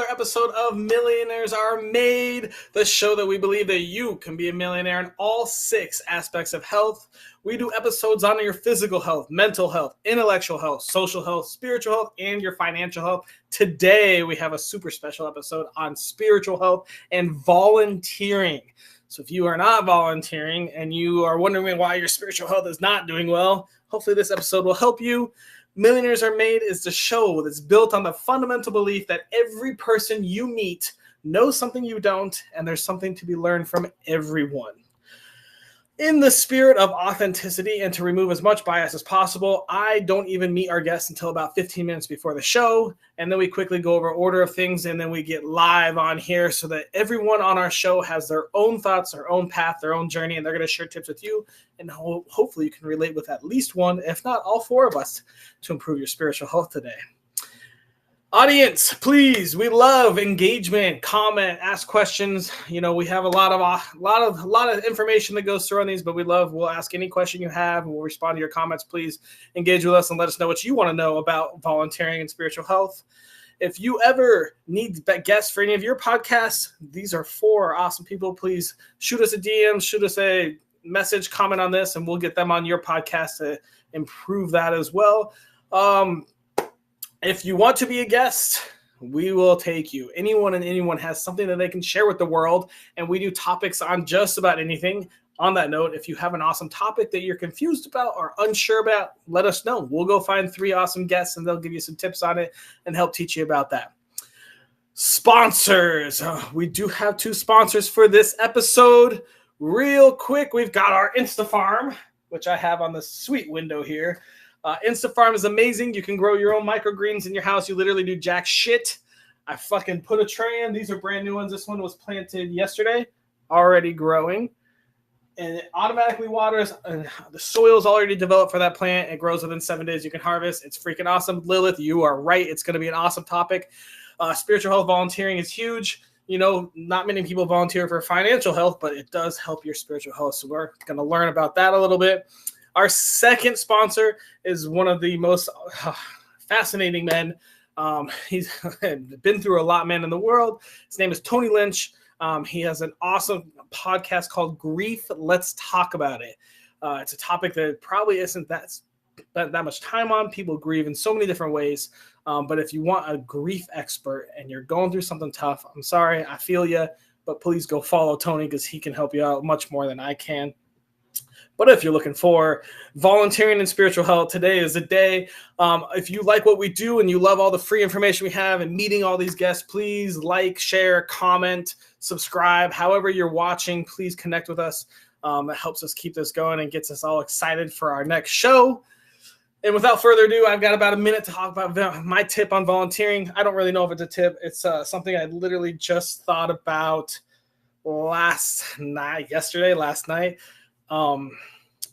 another episode of Millionaires Are Made, the show that we believe that you can be a millionaire in all 6 aspects of health. We do episodes on your physical health, mental health, intellectual health, social health, spiritual health, and your financial health. Today, we have a super special episode on spiritual health and volunteering. So if you are not volunteering and you are wondering why your spiritual health is not doing well, hopefully this episode will help you. Millionaires Are Made is the show that's built on the fundamental belief that every person you meet knows something you don't, and there's something to be learned from everyone. In the spirit of authenticity and to remove as much bias as possible, I don't even meet our guests until about 15 minutes before the show, and then we quickly go over order of things, and then we get live on here so that everyone on our show has their own thoughts, their own path, their own journey, and they're going to share tips with you, and hopefully you can relate with at least one, if not all 4 of us, to improve your spiritual health today. Audience, please, we love engagement, comment, ask questions. You know, we have a lot of information that goes through on these, but we'll ask any question you have and we'll respond to your comments. Please engage with us and let us know what you want to know about volunteering and spiritual health. If you ever need guests for any of your podcasts, these are 4 awesome people. Please shoot us a DM, shoot us a message, comment on this, and we'll get them on your podcast to improve that as well. If you want to be a guest, we will take you. Anyone has something that they can share with the world, and we do topics on just about anything. On that note, if you have an awesome topic that you're confused about or unsure about, let us know. We'll go find 3 awesome guests, and they'll give you some tips on it and help teach you about that. Sponsors. We do have 2 sponsors for this episode. Real quick, we've got our InstaFarm, which I have on the sweet window here. InstaFarm is amazing. You can grow your own microgreens in your house. You literally do jack shit. I fucking put a tray in. These are brand new ones. This one was planted yesterday, already growing. And it automatically waters. And the soil is already developed for that plant. It grows within 7 days. You can harvest. It's freaking awesome. Lilith, you are right. It's going to be an awesome topic. Spiritual health volunteering is huge. You know, not many people volunteer for financial health, but it does help your spiritual health. So we're going to learn about that a little bit. Our second sponsor is one of the most fascinating men. He's been through a lot, man, in the world. His name is Tony Lynch. He has an awesome podcast called Grief. Let's Talk About It. It's a topic that probably isn't that much time on. People grieve in so many different ways. But if you want a grief expert and you're going through something tough, I'm sorry, I feel you. But please go follow Tony because he can help you out much more than I can. But if you're looking for volunteering and spiritual health, today is the day. If you like what we do and you love all the free information we have and meeting all these guests, please like, share, comment, subscribe. However you're watching, please connect with us. It helps us keep this going and gets us all excited for our next show. And without further ado, I've got about a minute to talk about my tip on volunteering. I don't really know if it's a tip. It's something I literally just thought about last night.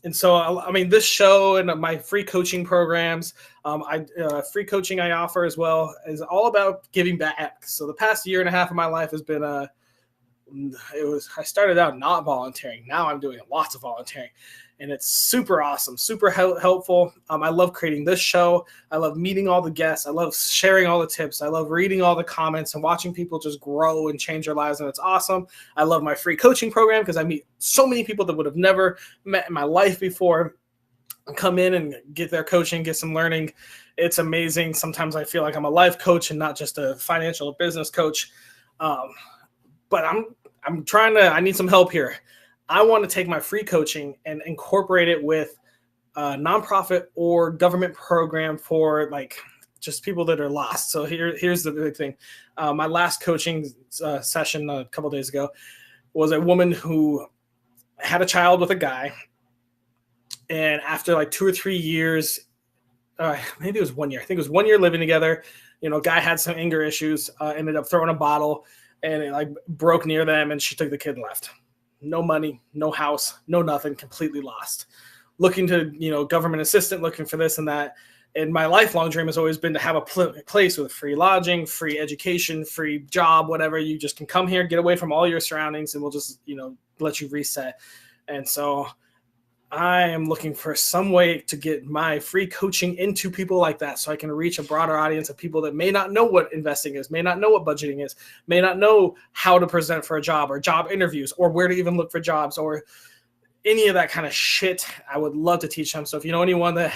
And so, I mean, this show and my free coaching programs, free coaching I offer as well, is all about giving back. So the past year and a half of my life has been I started out not volunteering. Now I'm doing lots of volunteering. And it's super awesome, super helpful. I love creating this show. I love meeting all the guests. I love sharing all the tips. I love reading all the comments and watching people just grow and change their lives. And it's awesome. I love my free coaching program because I meet so many people that would have never met in my life before. Come in and get their coaching, get some learning. It's amazing. Sometimes I feel like I'm a life coach and not just a financial or business coach. But I'm trying to, I need some help here. I want to take my free coaching and incorporate it with a nonprofit or government program for like just people that are lost. So here's the big thing. My last coaching session a couple days ago was a woman who had a child with a guy. And after like 2 or 3 years, maybe it was 1 year. I think it was 1 year living together. You know, guy had some anger issues, ended up throwing a bottle and it like broke near them and she took the kid and left. No money, no house, no nothing, completely lost. Looking to, government assistant, looking for this and that. And my lifelong dream has always been to have a place with free lodging, free education, free job, whatever. You just can come here, get away from all your surroundings, and we'll just, let you reset. And so I am looking for some way to get my free coaching into people like that so I can reach a broader audience of people that may not know what investing is, may not know what budgeting is, may not know how to present for a job or job interviews or where to even look for jobs or any of that kind of shit. I would love to teach them. So if you know anyone that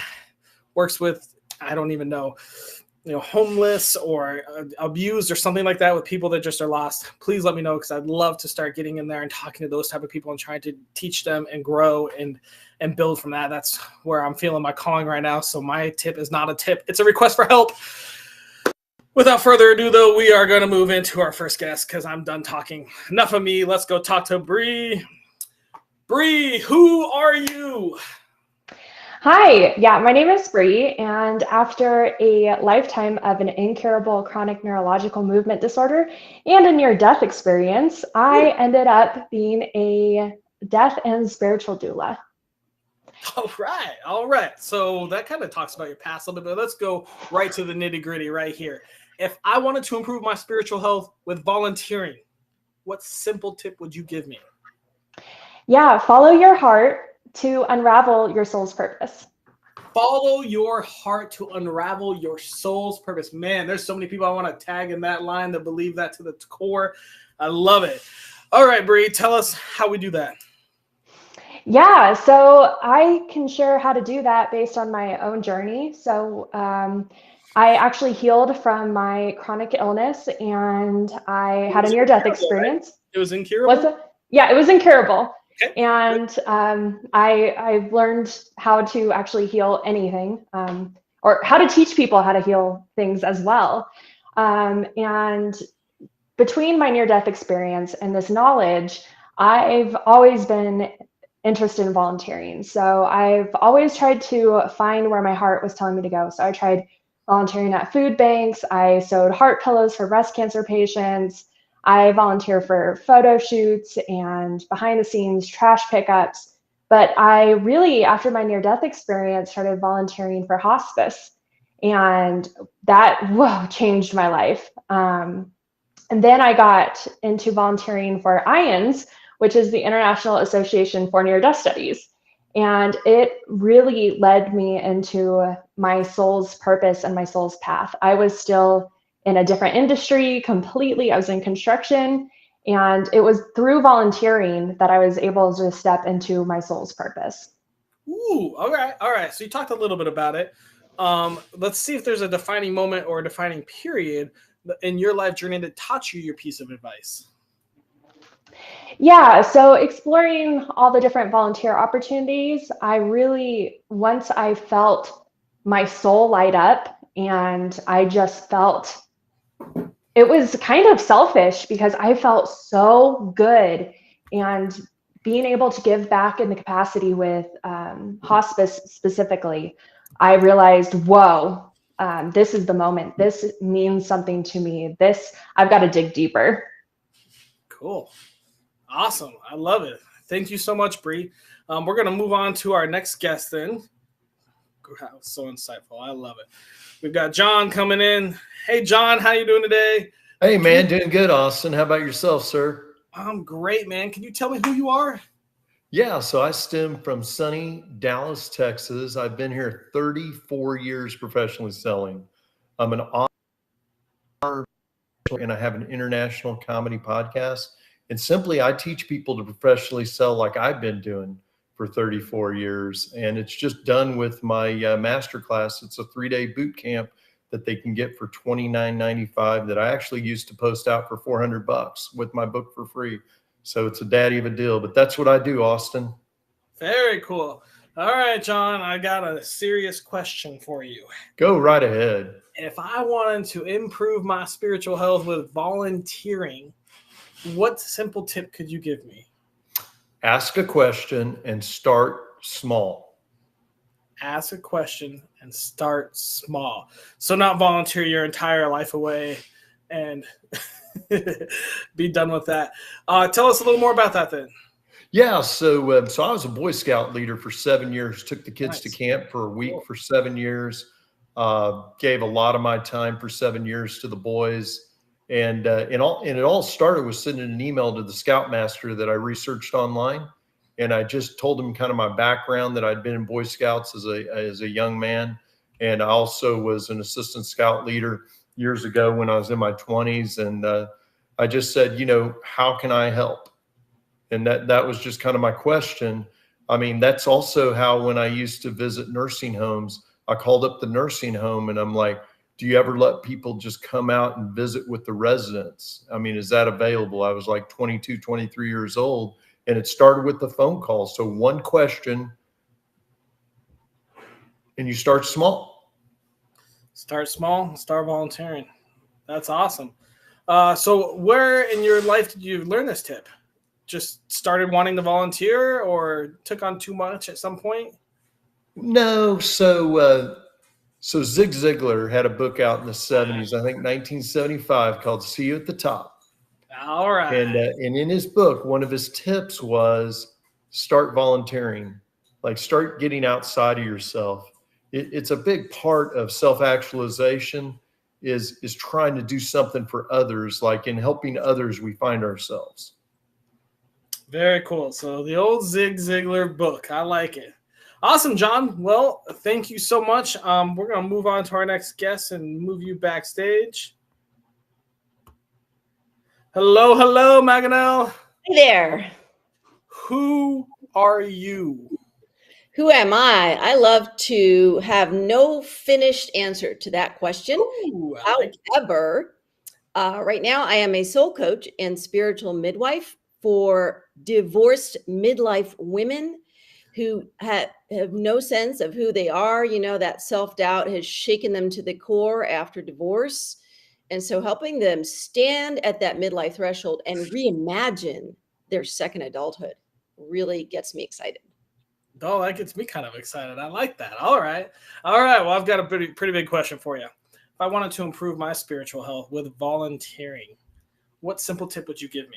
works with, I don't even know, homeless or abused or something like that with people that just are lost, please let me know, because I'd love to start getting in there and talking to those type of people and trying to teach them and grow and build from that. That's where I'm feeling my calling right now. So my tip is not a tip. It's a request for help. Without further ado, though, we are going to move into our first guest because I'm done talking. Enough of me. Let's go talk to Bree. Bree, who are you? Hi, yeah, my name is Bree, and after a lifetime of an incurable chronic neurological movement disorder and a near-death experience, I ended up being a death and spiritual doula. All right. So that kind of talks about your past a little bit. Let's go right to the nitty-gritty right here. If I wanted to improve my spiritual health with volunteering, what simple tip would you give me? Yeah, follow your heart to unravel your soul's purpose. Follow your heart to unravel your soul's purpose. Man, there's so many people I want to tag in that line that believe that to the core. I love it. All right, Bree, tell us how we do that. Yeah, so I can share how to do that based on my own journey. So I actually healed from my chronic illness, and I had a near-death experience. Right? It was incurable? Yeah, it was incurable. Okay. And I've learned how to actually heal anything, or how to teach people how to heal things as well. And between my near-death experience and this knowledge, I've always been interested in volunteering. So I've always tried to find where my heart was telling me to go. So I tried volunteering at food banks. I sewed heart pillows for breast cancer patients. I volunteer for photo shoots and behind the scenes trash pickups. But I really, after my near-death experience, started volunteering for hospice. And that changed my life. And then I got into volunteering for IANS, which is the International Association for Near-Death Studies. And it really led me into my soul's purpose and my soul's path. I was still in a different industry completely. I was in construction. And it was through volunteering that I was able to step into my soul's purpose. Ooh, all right. All right. So you talked a little bit about it. Let's see if there's a defining moment or a defining period in your life journey that taught you your piece of advice. Yeah, so exploring all the different volunteer opportunities, once I felt my soul light up, and I just felt it was kind of selfish because I felt so good, and being able to give back in the capacity with hospice specifically, I realized, whoa, this is the moment. This means something to me. I've got to dig deeper. Cool. Awesome. I love it. Thank you so much, Bree. We're going to move on to our next guest then. Wow, so insightful. I love it. We've got John coming in. Hey, John, how you doing today? Hey, man, doing good, Austin. How about yourself, sir? I'm great, man. Can you tell me who you are? Yeah, so I stem from sunny Dallas, Texas. I've been here 34 years professionally selling. I'm an author, and I have an international comedy podcast. And simply, I teach people to professionally sell like I've been doing for 34 years. And it's just done with my masterclass. It's a 3-day boot camp that they can get for $29.95 that I actually used to post out for $400 with my book for free. So it's a daddy of a deal, but that's what I do, Austin. Very cool. All right, John, I got a serious question for you. Go right ahead. If I wanted to improve my spiritual health with volunteering, what simple tip could you give me? Ask a question and start small. Ask a question and start small. So not volunteer your entire life away and be done with that. Tell us a little more about that then. Yeah, so I was a Boy Scout leader for 7 years, took the kids to camp for a week for 7 years, gave a lot of my time for 7 years to the boys. And it all started with sending an email to the Scoutmaster that I researched online. And I just told them kind of my background, that I'd been in Boy Scouts as a young man. And I also was an assistant scout leader years ago when I was in my 20s. And I just said, you know, how can I help? And that was just kind of my question. I mean, that's also how, when I used to visit nursing homes, I called up the nursing home and I'm like, do you ever let people just come out and visit with the residents? I mean, is that available? I was like 22, 23 years old, and it started with the phone call. So one question, and you start small. Start small, start volunteering. That's awesome. So where in your life did you learn this tip? Just started wanting to volunteer, or took on too much at some point? No. So Zig Ziglar had a book out in the 70s, I think 1975, called See You at the Top. All right. And in his book, one of his tips was start volunteering, like start getting outside of yourself. It's a big part of self-actualization is trying to do something for others. Like in helping others, we find ourselves. Very cool. So the old Zig Ziglar book. I like it. Awesome, John. Well, thank you so much. We're going to move on to our next guest and move you backstage. Hello, hello, Maganel. Hey there. Who are you? Who am I? I love to have no finished answer to that question. Ooh, However, right now I am a soul coach and spiritual midwife for divorced midlife women who have no sense of who they are. You know, that self-doubt has shaken them to the core after divorce. And so helping them stand at that midlife threshold and reimagine their second adulthood really gets me excited. Oh, that gets me kind of excited. I like that. All right. Well, I've got a pretty big question for you. If I wanted to improve my spiritual health with volunteering, what simple tip would you give me?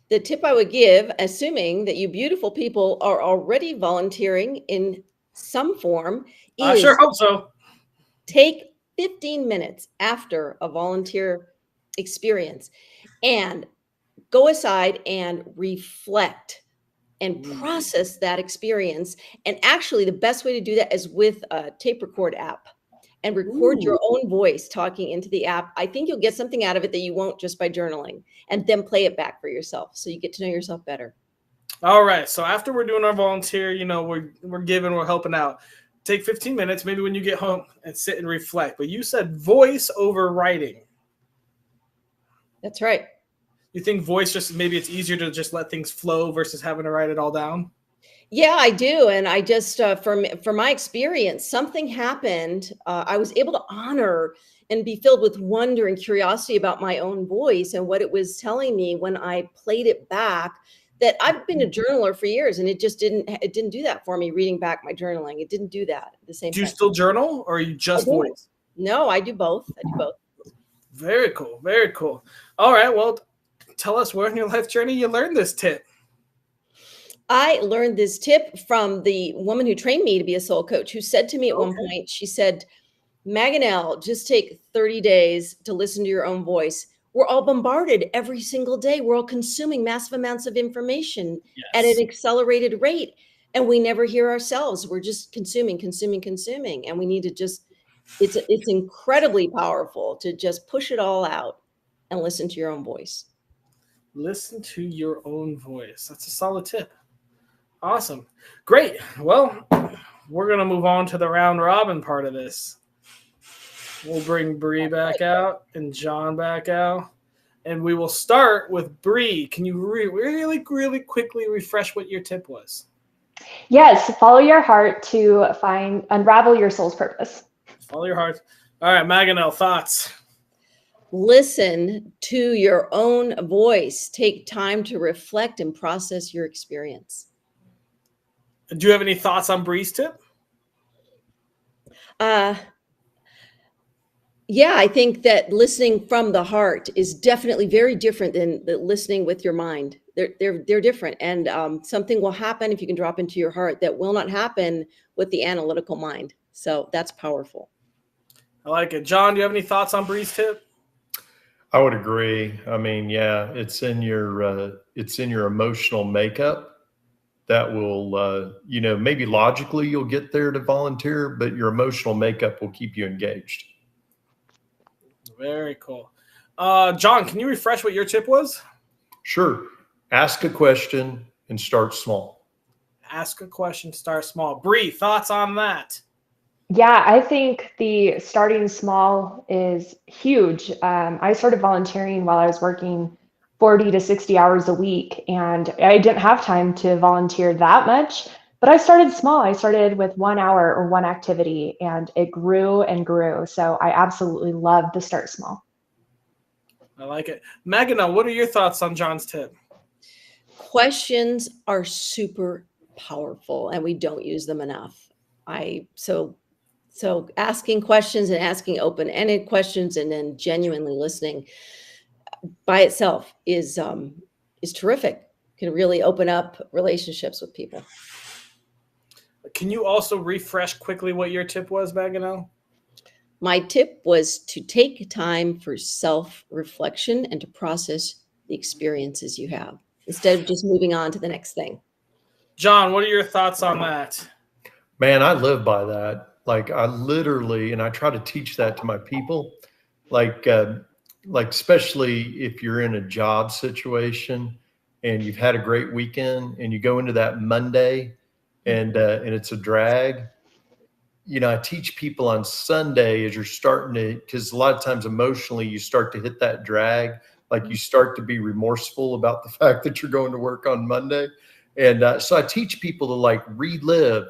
The tip I would give, assuming that you beautiful people are already volunteering in some form, I is sure hope so. take 15 minutes after a volunteer experience and go aside and reflect and process that experience. And actually, the best way to do that is with a tape record app and record your own voice talking into the app. I think you'll get something out of it that you won't just by journaling, and then play it back for yourself so you get to know yourself better. All right. So after we're doing our volunteer, you know, we're helping out. Take 15 minutes, maybe when you get home, and sit and reflect. But you said voice over writing. That's right. You think voice, just maybe it's easier to just let things flow versus having to write it all down? Yeah, I do. And I just, from my experience, something happened. I was able to honor and be filled with wonder and curiosity about my own voice and what it was telling me when I played it back. That I've been a journaler for years, and it didn't do that for me. Reading back my journaling, it didn't do that at the same time. Do you still journal, or are you just voice? No, I do both. Very cool. Very cool. All right. Well, tell us where in your life journey you learned this tip. I learned this tip from the woman who trained me to be a soul coach, who said to me at one point, she said, Maganel, just take 30 days to listen to your own voice. We're all bombarded every single day. We're all consuming massive amounts of information at an accelerated rate, and we never hear ourselves. We're just consuming. And we need to just, it's incredibly powerful to just push it all out and listen to your own voice. Listen to your own voice. That's a solid tip. Awesome. Great. Well, we're going to move on to the round robin part of this. We'll bring Bree back out and John back out. And we will start with Bree. Can you really quickly refresh what your tip was? Yes, follow your heart to unravel your soul's purpose. Follow your heart. All right, Maganel, thoughts? Listen to your own voice. Take time to reflect and process your experience. Do you have any thoughts on Bree's tip? Yeah, I think that listening from the heart is definitely very different than listening with your mind. They're different, and something will happen if you can drop into your heart that will not happen with the analytical mind. So that's powerful. I like it. John, do you have any thoughts on Bree's tip? I would agree. I mean, yeah, it's in your emotional makeup. that will, you know, maybe logically you'll get there to volunteer, but your emotional makeup will keep you engaged. Very cool. John, can you refresh what your tip was? Sure. Ask a question and start small. Ask a question, start small. Bree, thoughts on that? Yeah, I think the starting small is huge. I started volunteering while I was working 40 to 60 hours a week, and I didn't have time to volunteer that much, but I started small. I started with 1 hour or one activity, and it grew and grew. So I absolutely love the start small. I like it. Magana, what are your thoughts on John's tip? Questions are super powerful, and we don't use them enough. So asking questions and asking open-ended questions and then genuinely listening by itself is terrific. Can really open up relationships with people. Can you also refresh quickly what your tip was, Magana? My tip was to take time for self-reflection and to process the experiences you have instead of just moving on to the next thing. John, what are your thoughts on that? Man, I live by that. Like I literally, and I try to teach that to my people, like especially if you're in a job situation and you've had a great weekend and you go into that Monday and it's a drag. You know, I teach people on Sunday as you're starting to, because a lot of times emotionally you start to hit that drag, like you start to be remorseful about the fact that you're going to work on Monday. And so I teach people to like relive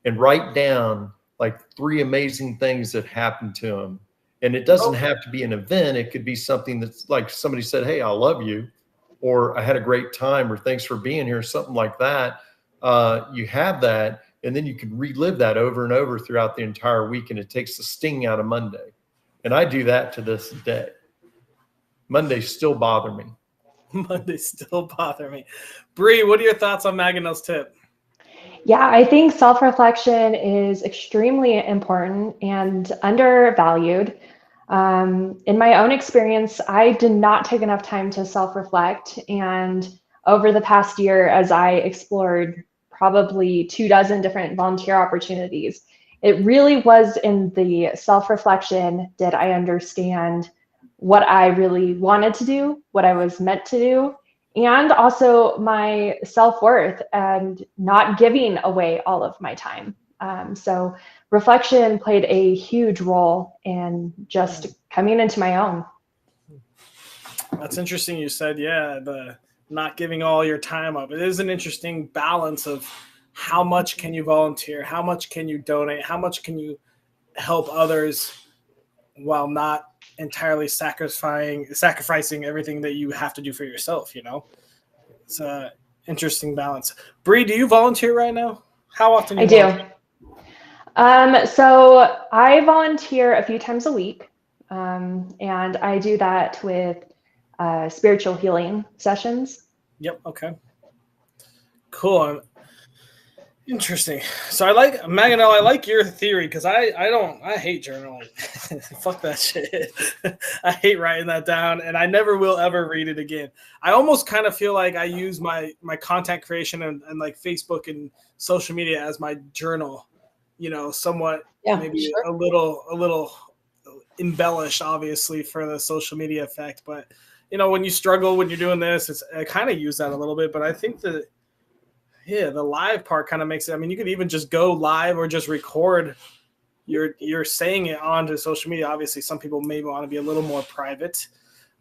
and write down like 3 amazing things that happened to them. And it doesn't have to be an event. It could be something that's like somebody said, "Hey, I love you," or "I had a great time," or "Thanks for being here," something like that. You have that, and then you can relive that over and over throughout the entire week, and it takes the sting out of Monday. And I do that to this day. Mondays still bother me. Mondays still bother me. Bree, what are your thoughts on Magana's tip? Yeah, I think self-reflection is extremely important and undervalued. In my own experience, I did not take enough time to self-reflect. And over the past year, as I explored probably 24 different volunteer opportunities, it really was in the self-reflection did I understand what I really wanted to do, what I was meant to do, and also my self-worth and not giving away all of my time. So reflection played a huge role in just coming into my own. That's interesting. You said, yeah, the not giving all your time up. It is an interesting balance of how much can you volunteer, how much can you donate, how much can you help others while not entirely sacrificing everything that you have to do for yourself, you know? It's an interesting balance. Bree, do you volunteer right now? How often do you volunteer? So I volunteer a few times a week, and I do that with spiritual healing sessions. Yep. Okay. Cool. Interesting. So I like Maganel. I like your theory because I hate journaling. Fuck that shit. I hate writing that down, and I never will ever read it again. I almost kind of feel like I use my content creation and like Facebook and social media as my journal. You know, somewhat maybe sure. a little embellished, obviously, for the social media effect. But you know, when you struggle when you're doing this, I kind of use that a little bit. But I think that. Yeah, the live part kind of makes it. I mean, you could even just go live or just record you're saying it onto social media. Obviously, some people may want to be a little more private.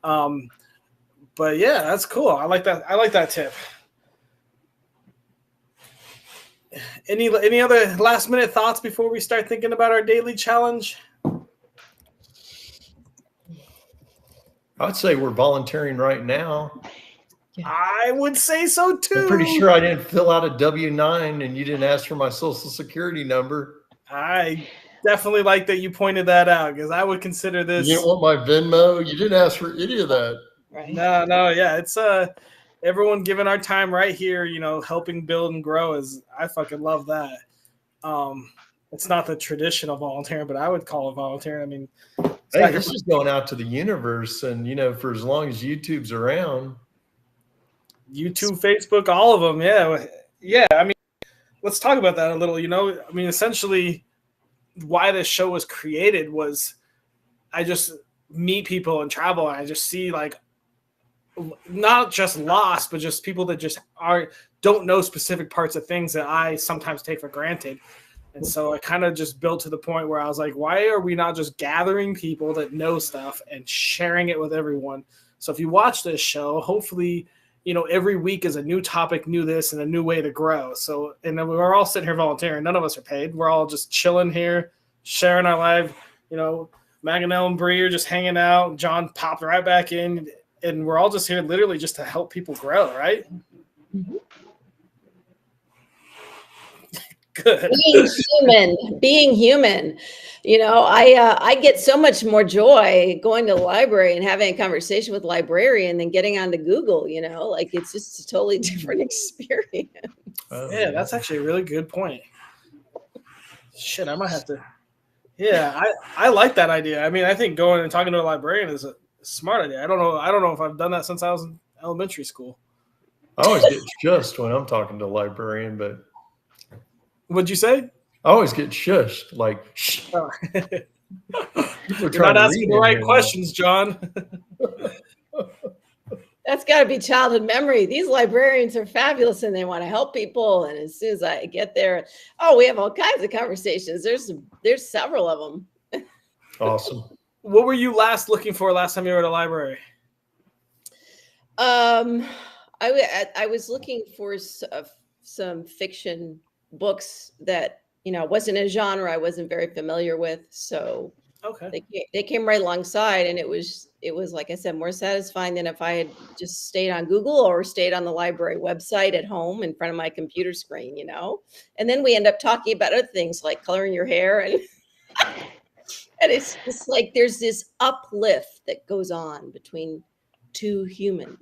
But yeah, that's cool. I like that. I like that tip. Any other last minute thoughts before we start thinking about our daily challenge? I'd say we're volunteering right now. I would say so too. I'm pretty sure I didn't fill out a W-9 and you didn't ask for my social security number. I definitely like that you pointed that out because I would consider this. You didn't want my Venmo. You didn't ask for any of that. Right. No, yeah. It's everyone giving our time right here, you know, helping build and grow is I fucking love that. It's not the traditional volunteering, but I would call it volunteering. I mean, hey, this is going out to the universe, and you know, for as long as YouTube's around. YouTube, Facebook, all of them, yeah. Yeah, I mean, let's talk about that a little. I mean, essentially, why this show was created was I just meet people and travel, and I just see like not just lost, but just people that just don't know specific parts of things that I sometimes take for granted. And so I kind of just built to the point where I was like, why are we not just gathering people that know stuff and sharing it with everyone? So if you watch this show, hopefully, every week is a new topic, new this, and a new way to grow. So, and then we're all sitting here volunteering. None of us are paid. We're all just chilling here, sharing our life. Maganelle and Bree are just hanging out. John popped right back in, and we're all just here literally just to help people grow, right? Mhm. Good. Being human. I get so much more joy going to the library and having a conversation with a librarian than getting onto Google, like it's just a totally different experience. Yeah, that's actually a really good point. Shit, I might have to. Yeah, I like that idea. I mean, I think going and talking to a librarian is a smart idea. I don't know if I've done that since I was in elementary school. I always get shushed when I'm talking to a librarian, but What'd you say? I always get shushed. Like, shh. Oh. People are You're not trying to asking read the right in here questions, John. That's got to be childhood memory. These librarians are fabulous and they want to help people. And as soon as I get there, we have all kinds of conversations. There's several of them. Awesome. What were you looking for last time you were at a library? I was looking for some fiction books that wasn't a genre I wasn't very familiar with. So okay, they came right alongside, and it was like I said, more satisfying than if I had just stayed on Google or stayed on the library website at home in front of my computer screen. And then we end up talking about other things like coloring your hair and. And it's just like there's this uplift that goes on between two humans.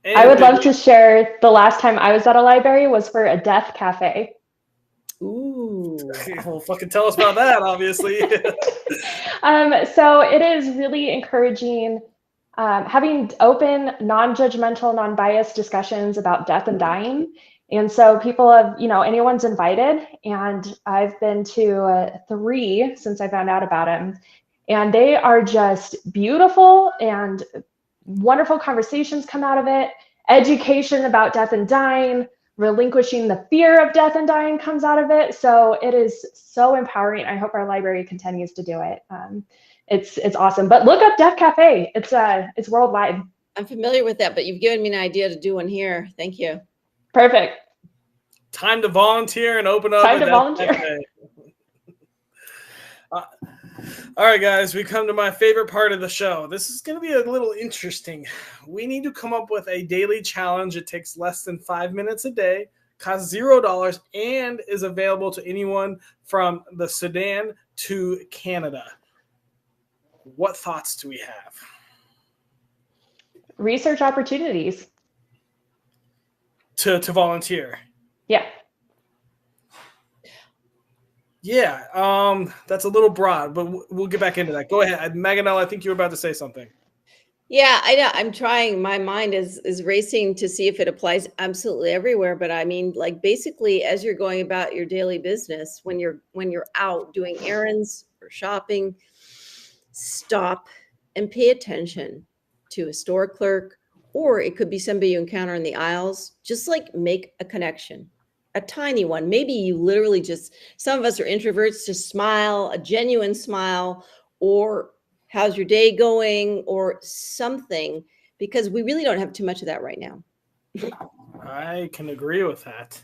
And I would love to share the last time I was at a library was for a death cafe. Ooh. Well, fucking tell us about that, obviously. So it is really encouraging having open, non-judgmental, non-biased discussions about death and dying. And so people have, anyone's invited, and I've been to 3 since I found out about them. And they are just beautiful, and wonderful conversations come out of it. Education about death and dying, relinquishing the fear of death and dying comes out of it. So it is so empowering. I hope our library continues to do it. It's awesome. But look up Death Cafe. It's worldwide. I'm familiar with that, but you've given me an idea to do one here. Thank you. Perfect. Time to volunteer and open up. Time to volunteer. All right, guys, we come to my favorite part of the show. This is going to be a little interesting. We need to come up with a daily challenge. It takes less than 5 minutes a day, costs $0, and is available to anyone from the Sudan to Canada. What thoughts do we have? Research opportunities. To volunteer. Yeah. Yeah, that's a little broad, but we'll get back into that. Go ahead. Maganelle, I think you were about to say something. Yeah, I know. I'm trying. My mind is racing to see if it applies absolutely everywhere. But I mean, like basically, as you're going about your daily business, when you're out doing errands or shopping, stop and pay attention to a store clerk, or it could be somebody you encounter in the aisles. Just like make a connection, a tiny one. Maybe you literally just, some of us are introverts, just smile, a genuine smile, or how's your day going, or something, because we really don't have too much of that right now. I can agree with that.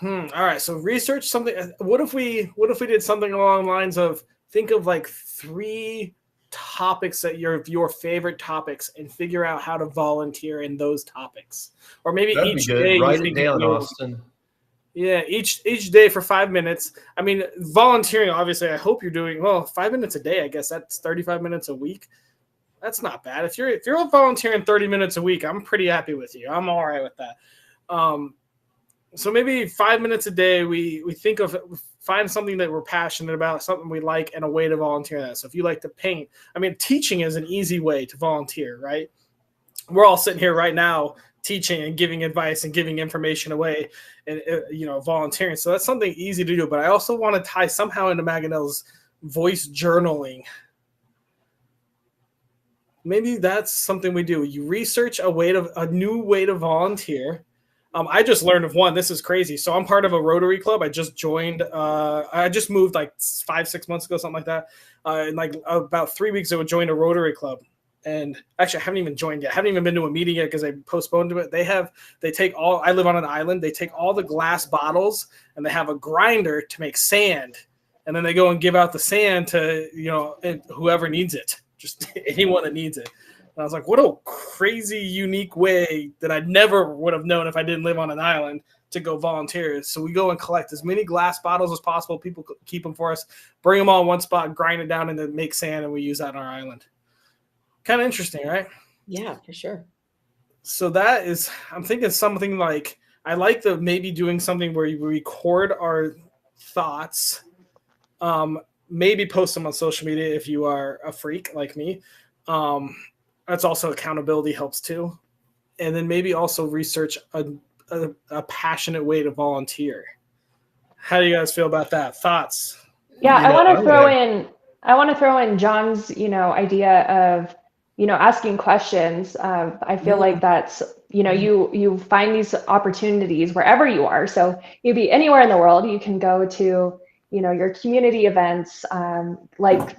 All right. So research something. What if we did something along the lines of think of like 3 topics that your favorite topics and figure out how to volunteer in those topics, or maybe That'd each be good. day. Write it down, Austin. Yeah, each day for 5 minutes. I mean, volunteering, obviously, I hope you're doing, 5 minutes a day, I guess that's 35 minutes a week. That's not bad. If you're volunteering 30 minutes a week, I'm pretty happy with you. I'm all right with that. So maybe 5 minutes a day, we find something that we're passionate about, something we like, and a way to volunteer that. So if you like to paint, I mean, teaching is an easy way to volunteer, right? We're all sitting here right now teaching and giving advice and giving information away and, volunteering. So that's something easy to do. But I also want to tie somehow into Maganel's voice journaling. Maybe that's something we do. You research a new way to volunteer. I just learned of one. This is crazy. So I'm part of a Rotary Club. I just joined. I just moved like 5-6 months ago, something like that. And like about 3 weeks ago, I joined a Rotary Club. And actually, I haven't even joined yet. I haven't even been to a meeting yet because I postponed it. They take all. I live on an island. They take all the glass bottles and they have a grinder to make sand, and then they go and give out the sand to whoever needs it, just anyone that needs it. And I was like, what a crazy, unique way that I never would have known if I didn't live on an island to go volunteer. So we go and collect as many glass bottles as possible. People keep them for us, bring them all in one spot, grind it down, and then make sand, and we use that on our island. Kind of interesting, right? Yeah, for sure. So that is, I'm thinking something like, I like maybe doing something where you record our thoughts, maybe post them on social media if you are a freak like me. That's also accountability helps too. And then maybe also research a passionate way to volunteer. How do you guys feel about that? Thoughts? Yeah, I want to throw in John's, idea of, asking questions. I feel like that's, you find these opportunities wherever you are. So you'd be anywhere in the world. You can go to, your community events, like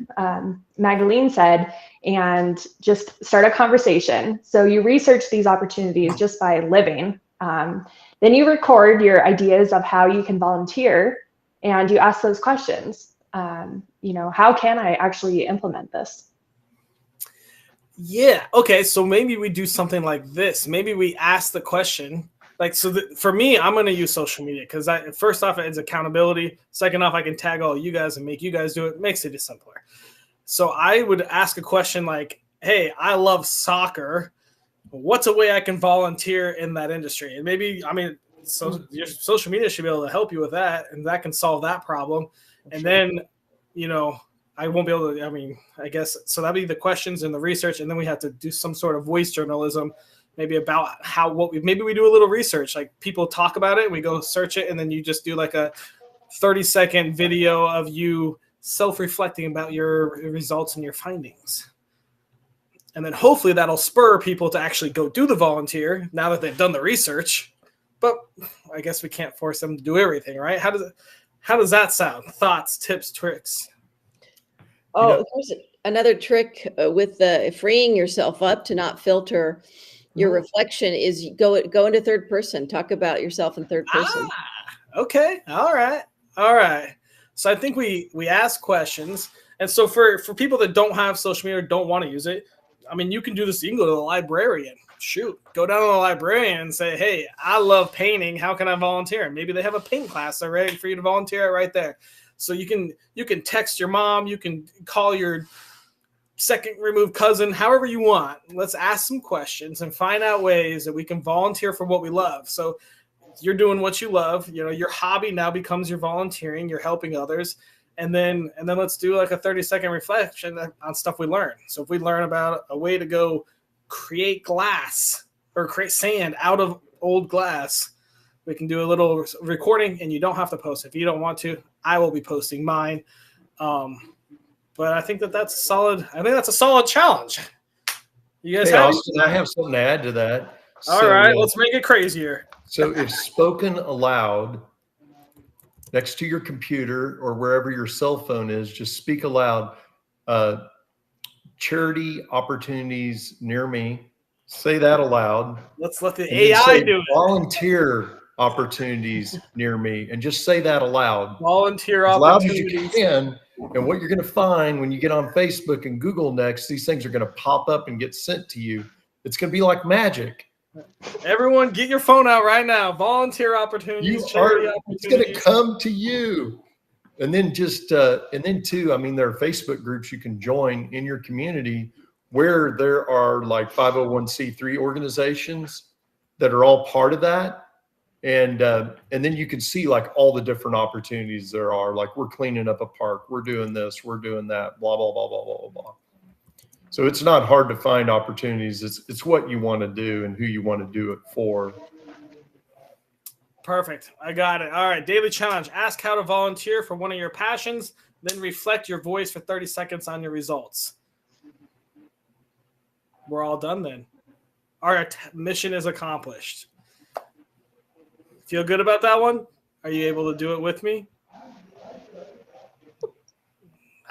Magdalene said, and just start a conversation. So you research these opportunities just by living. Then you record your ideas of how you can volunteer, and you ask those questions. How can I actually implement this? Yeah. Okay. So maybe we do something like this. Maybe we ask the question. Like, for me, I'm going to use social media because first off, it's accountability. Second off, I can tag all you guys and make you guys do it. Makes it simpler. So I would ask a question like, hey, I love soccer. What's a way I can volunteer in that industry? And maybe, so your social media should be able to help you with that, and that can solve that problem. And then, I won't be able to, I guess, so that'd be the questions and the research. And then we have to do some sort of voice journalism, maybe about maybe we do a little research, like people talk about it, we go search it, and then you just do like a 30-second video of you self-reflecting about your results and your findings. And then hopefully that'll spur people to actually go do the volunteer now that they've done the research. But I guess we can't force them to do everything, right? How does that sound? Thoughts, tips, tricks? Oh, there's another trick with freeing yourself up to not filter your reflection is go into third person. Talk about yourself in third person. Okay. All right. So I think we ask questions. And so for people that don't have social media or don't want to use it, you can do this. You can go to the librarian. Shoot, go down to the librarian and say, hey, I love painting. How can I volunteer? Maybe they have a paint class. They're ready for you to volunteer right there. So you can text your mom. You can call your second removed cousin, however you want. Let's ask some questions and find out ways that we can volunteer for what we love. So you're doing what you love. Your hobby now becomes your volunteering. You're helping others. And then let's do like a 30-second reflection on stuff we learn. So if we learn about a way to go create glass or create sand out of old glass, we can do a little recording, and you don't have to post. If you don't want to, I will be posting mine. But I think that's a solid. I think that's a solid challenge. You guys have Austin, I have something to add to that. All right, let's make it crazier. So if spoken aloud next to your computer or wherever your cell phone is, just speak aloud. Charity opportunities near me. Say that aloud. Let's let the AI do it. Volunteer opportunities near me, and just say that aloud. Volunteer as opportunities. loud as you can. And what you're going to find when you get on Facebook and Google next, these things are going to pop up and get sent to you. It's going to be like magic. Everyone, get your phone out right now. Volunteer opportunities, charity opportunities. It's going to come to you. And then too, there are Facebook groups you can join in your community where there are like 501c3 organizations that are all part of that. And then you can see like all the different opportunities there are. Like, we're cleaning up a park, we're doing this, we're doing that, blah, blah, blah, blah, blah, blah. So it's not hard to find opportunities. It's what you want to do and who you want to do it for. Perfect. I got it. All right. Daily challenge. Ask how to volunteer for one of your passions, then reflect your voice for 30 seconds on your results. We're all done then. Our mission is accomplished. Feel good about that one? Are you able to do it with me?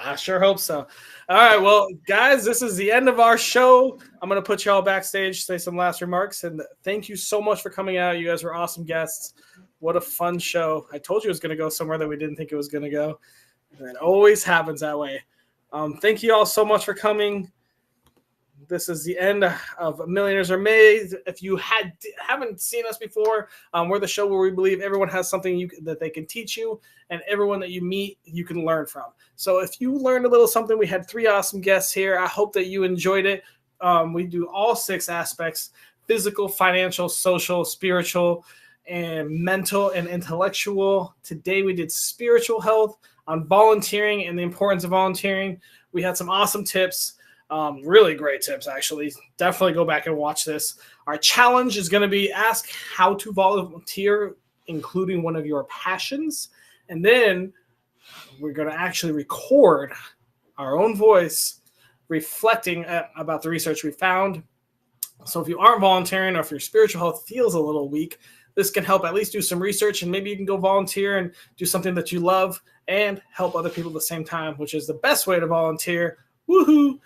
I sure hope so. All right. Well, guys, this is the end of our show. I'm going to put you all backstage, say some last remarks. And thank you so much for coming out. You guys were awesome guests. What a fun show. I told you it was going to go somewhere that we didn't think it was going to go. And it always happens that way. Thank you all so much for coming. This is the end of Millionaires Are Made. If you haven't seen us before, we're the show where we believe everyone has something that they can teach you, and everyone that you meet, you can learn from. So if you learned a little something, we had 3 awesome guests here. I hope that you enjoyed it. We do all 6 aspects: physical, financial, social, spiritual, and mental and intellectual. Today we did spiritual health, on volunteering and the importance of volunteering. We had some awesome tips. Really great tips, actually. Definitely go back and watch this. Our challenge is going to be ask how to volunteer, including one of your passions. And then we're going to actually record our own voice reflecting about the research we found. So if you aren't volunteering, or if your spiritual health feels a little weak, this can help at least do some research, and maybe you can go volunteer and do something that you love and help other people at the same time, which is the best way to volunteer. Woohoo!